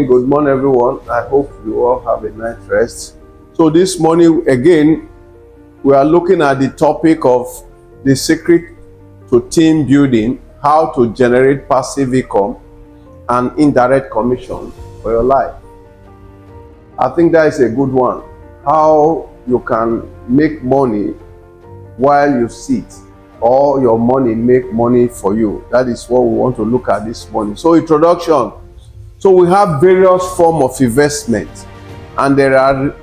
Good morning, everyone. I hope you all have a nice rest. So, this morning, again, we are looking at the topic of the secret to team building, how to generate passive income and indirect commission for your life. I think that is a good one. How you can make money while you sit, or your money make money for you. That is what we want to look at this morning. So, introduction. So we have various forms of investment, and there are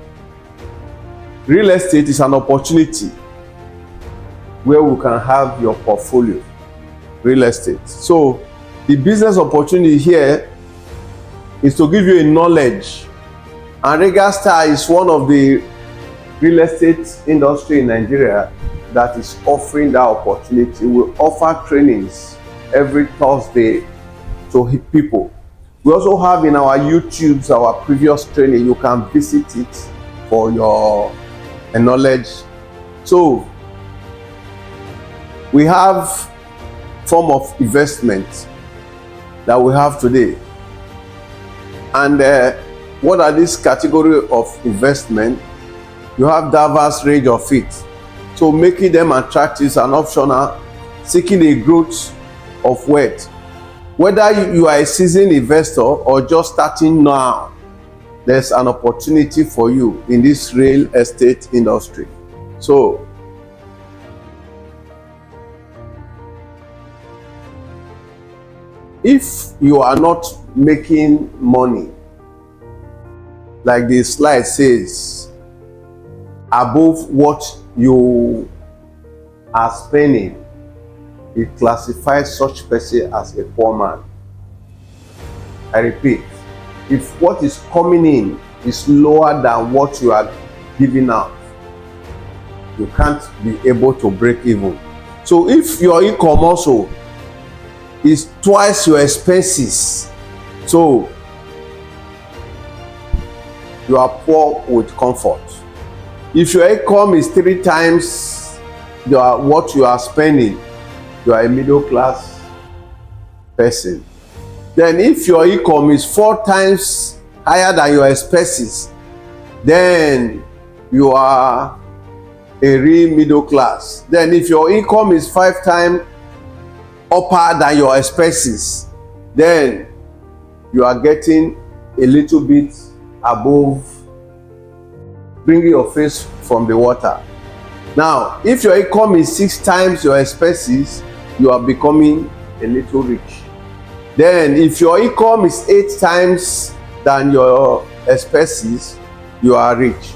real estate is an opportunity where we can have your portfolio, real estate. So the business opportunity here is to give you a knowledge, and Regastar is one of the real estate industry in Nigeria that is offering that opportunity. We offer trainings every Thursday to people. We also have in our YouTubes our previous training. You can visit it for your knowledge. So we have form of investment that we have today, and what are these category of investment? You have diverse range of it. So making them attractive and optional, seeking a growth of wealth. Whether you are a seasoned investor or just starting now, there's an opportunity for you in this real estate industry. So, if you are not making money, like the slide says, above what you are spending, it classifies such person as a poor man. I repeat, if what is coming in is lower than what you are giving out, you can't be able to break even. So if your income also is twice your expenses, so you are poor with comfort. If your income is 3 times what you are spending, you are a middle class person. Then if your income is 4 times higher than your expenses, then you are a real middle class. Then if your income is 5 times upper than your expenses, then you are getting a little bit above, bringing your face from the water. Now, if your income is 6 times your expenses, you are becoming a little rich. Then if your income is 8 times than your expenses, you are rich.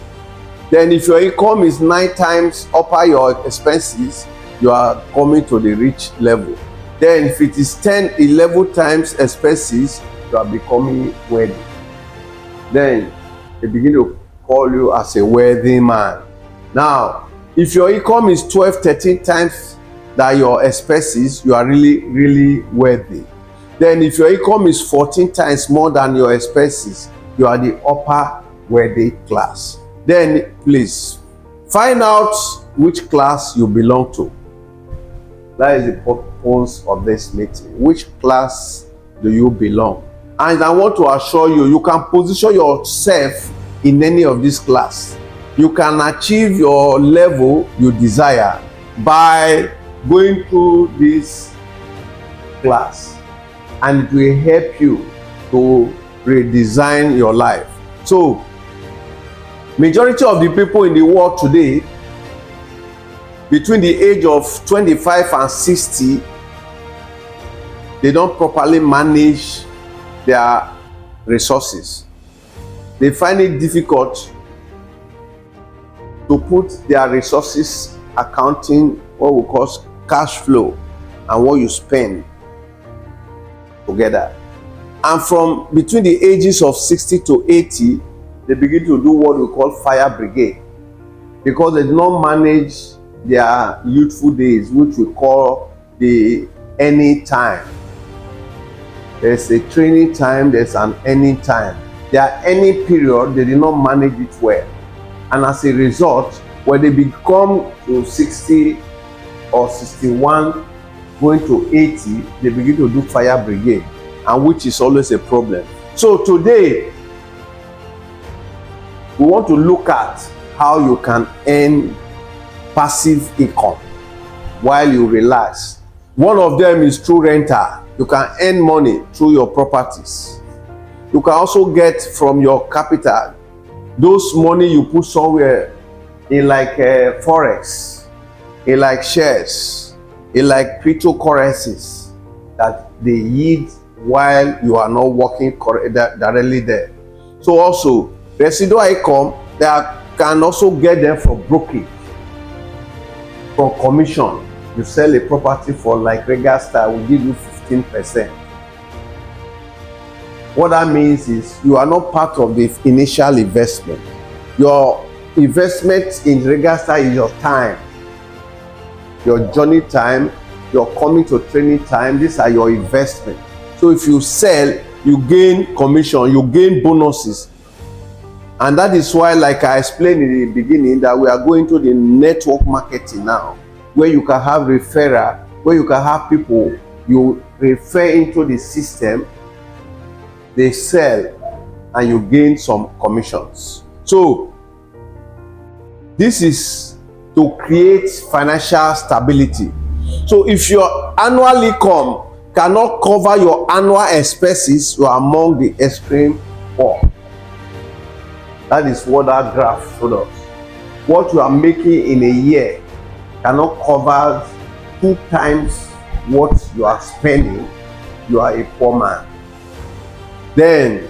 Then if your income is 9 times upper your expenses, you are coming to the rich level. Then if it is 10, 11 times expenses, you are becoming wealthy. Then they begin to call you as a wealthy man. Now, if your income is 12, 13 times than your expenses, you are really wealthy. Then if your income is 14 times more than your expenses, you are the upper wealthy class. Then please find out which class you belong to. That is the purpose of this meeting. Which class do you belong? And I want to assure you, you can position yourself in any of this class. You can achieve your level you desire by going through this class, and it will help you to redesign your life. So, majority of the people in the world today, between the age of 25 and 60, they don't properly manage their resources. They find it difficult to put their resources accounting, what we call cash flow, and what you spend together. And from between the ages of 60 to 80, they begin to do what we call fire brigade, because they do not manage their youthful days, which we call the any time. There's a training time, there's an any time. Their any period, they did not manage it well. And as a result, when they become to 60 or 61, going to 80, they begin to do fire brigade, and which is always a problem. So today, we want to look at how you can earn passive income while you relax. One of them is through rental. You can earn money through your properties. You can also get from your capital those money you put somewhere in like forex, in like shares, in like cryptocurrencies that they yield while you are not working directly there. So also residual income, that can also get them from brokerage, from commission. You sell a property for like regular style, will give you 15%. What that means is you are not part of the initial investment. Your investment in regular style is your time, your journey time, your coming to training time. These are your investment. So if you sell, you gain commission, you gain bonuses. And that is why, like I explained in the beginning, that we are going to the network marketing now, where you can have referral, where you can have people you refer into the system, they sell, and you gain some commissions. So this is to create financial stability. So if your annual income cannot cover your annual expenses, you are among the extreme poor. That is what that graph showed us. What you are making in a year cannot cover 2 times what you are spending. You are a poor man. Then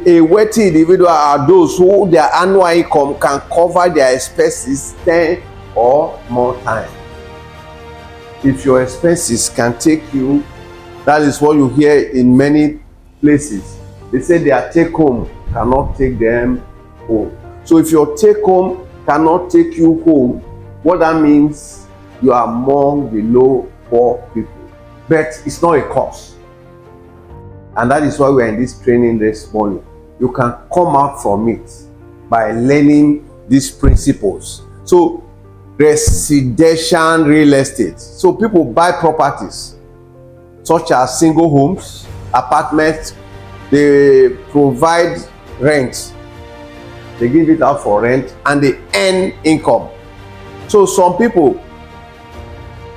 a wealthy individual are those who their annual income can cover their expenses 10 or more times. If your expenses can take you, that is what you hear in many places. They say their take home cannot take them home. So if your take home cannot take you home, what that means, you are among the low poor people. But it's not a cause. And that is why we are in this training this morning. You can come out from it by learning these principles. So residential real estate. So people buy properties such as single homes, apartments. They provide rent. They give it out for rent and they earn income. So some people,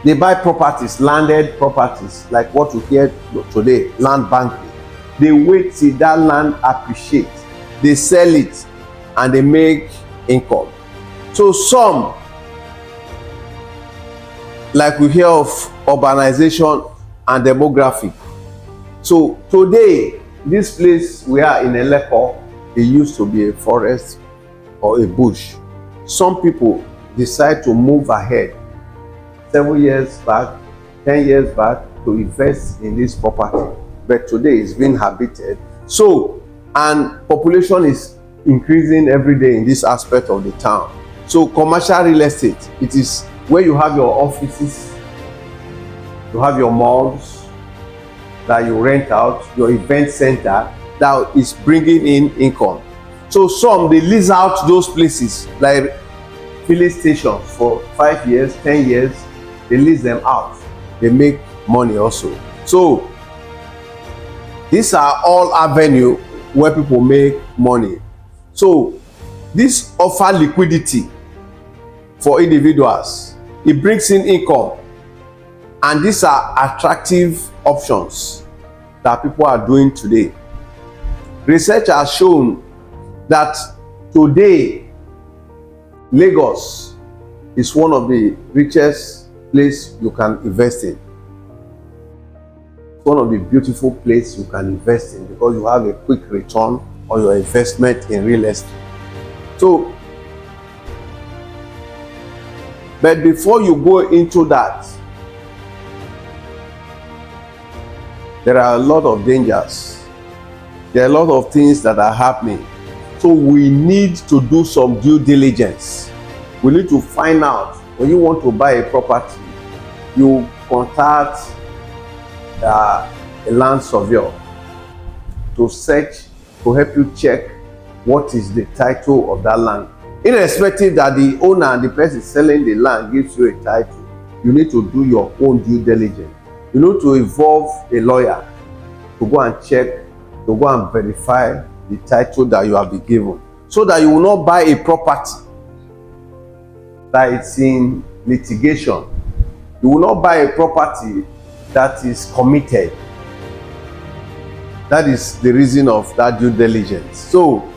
they buy properties, landed properties, like what you hear today, land banking. They wait till that land appreciates. They sell it and they make income. So some, like we hear of urbanization and demographic. So today, this place we are in Eleko, it used to be a forest or a bush. Some people decide to move ahead 7 years back, 10 years back, to invest in this property. But today it's been habited. So, and population is increasing every day in this aspect of the town. So commercial real estate, it is where you have your offices, you have your malls that you rent out, your event center that is bringing in income. So some, they lease out those places like filling stations for 5 years, 10 years, they lease them out. They make money also. So these are all avenues where people make money. So this offer liquidity for individuals. It brings in income. And these are attractive options that people are doing today. Research has shown that today, Lagos is one of the richest places you can invest in. It's one of the beautiful places you can invest in because you have a quick return on your investment in real estate. So, but before you go into that, there are a lot of dangers. There are a lot of things that are happening. So we need to do some due diligence. We need to find out, when you want to buy a property, you contact a land surveyor to search, to help you check what is the title of that land. Irrespective that the owner and the person selling the land gives you a title, you need to do your own due diligence. You need to involve a lawyer to go and check to go and verify the title that you have been given, so that you will not buy a property that is in litigation. You will not buy a property that is committed. That is the reason of that due diligence. So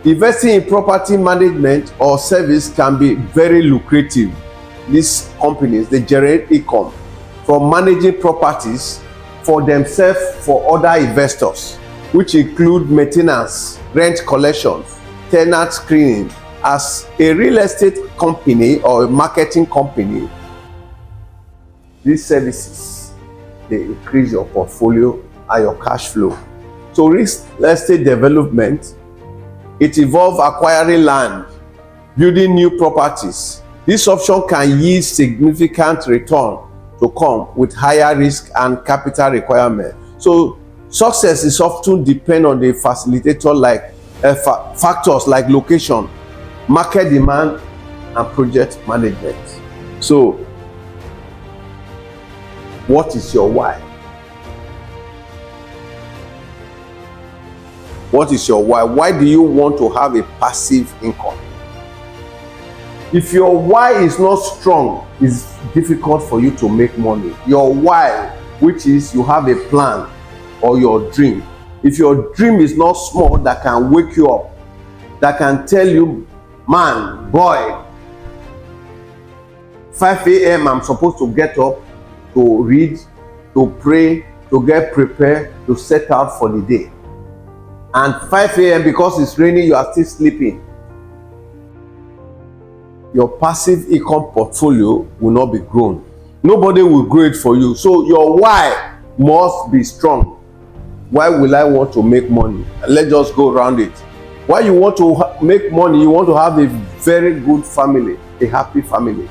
investing in property management or service can be very lucrative. These companies, they generate income from managing properties for themselves, for other investors, which include maintenance, rent collection, tenant screening. As a real estate company or a marketing company, these services, they increase your portfolio and your cash flow. So real estate development, it involves acquiring land, building new properties. This option can yield significant return to come with higher risk and capital requirement. So success is often depend on the facilitator, like factors like location, market demand, and project management. So what is your why? What is your why? Why do you want to have a passive income? If your why is not strong, it's difficult for you to make money. Your why, which is you have a plan or your dream. If your dream is not small, that can wake you up, that can tell you, man, boy, 5 a.m. I'm supposed to get up to read, to pray, to get prepared, to set out for the day. And 5 a.m. because it's raining, you are still sleeping. Your passive income portfolio will not be grown. Nobody will grow it for you. So your why must be strong. Why will I want to make money? Let's just go around it. Why you want to make money? You want to have a very good family, a happy family.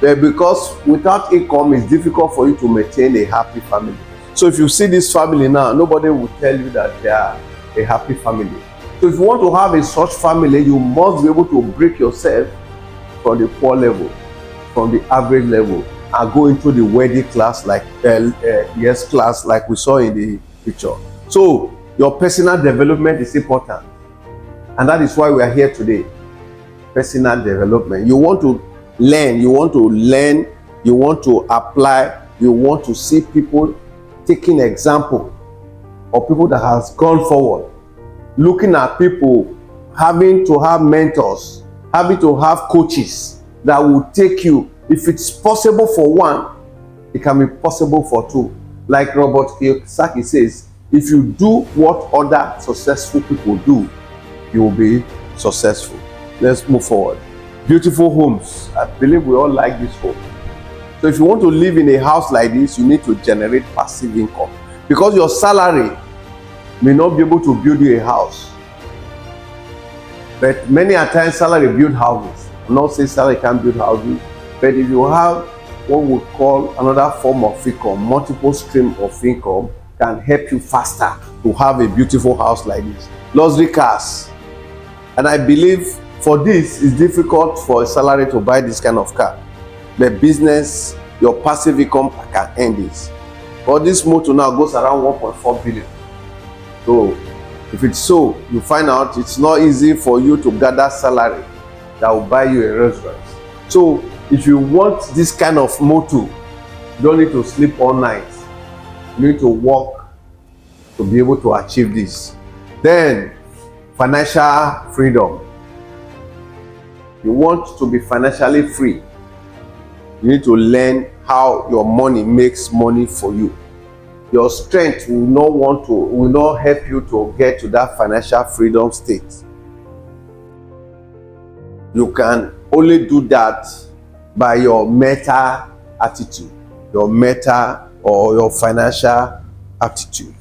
Because without income, it's difficult for you to maintain a happy family. So if you see this family now, nobody will tell you that they are a happy family. So if you want to have a such family, you must be able to break yourself from the poor level, from the average level, and go into the wealthy class, like yes class, like we saw in the picture. So your personal development is important, and that is why we are here today. Personal development. You want to learn, you want to apply, you want to see people taking example of people that has gone forward, looking at people having to have mentors, having to have coaches that will take you. If it's possible for one, it can be possible for two. Like Robert Kiyosaki says, if you do what other successful people do, you will be successful. Let's move forward. Beautiful homes. I believe we all like this home. So if you want to live in a house like this, you need to generate passive income, because your salary may not be able to build you a house. But many a times salary build houses. I'm not saying salary can't build houses, but if you have what we call another form of income, multiple stream of income, can help you faster to have a beautiful house like this. Luxury cars. And I believe for this, it's difficult for a salary to buy this kind of car. The business, your passive income can earn this. But this motor now goes around 1.4 billion. So if it's so, you find out it's not easy for you to gather salary that will buy you a restaurant. So if you want this kind of motor, you don't need to sleep all night. You need to work to be able to achieve this. Then financial freedom. You want to be financially free. You need to learn how your money makes money for you. Your strength will not help you to get to that financial freedom state. You can only do that by your meta attitude, your meta or your financial attitude.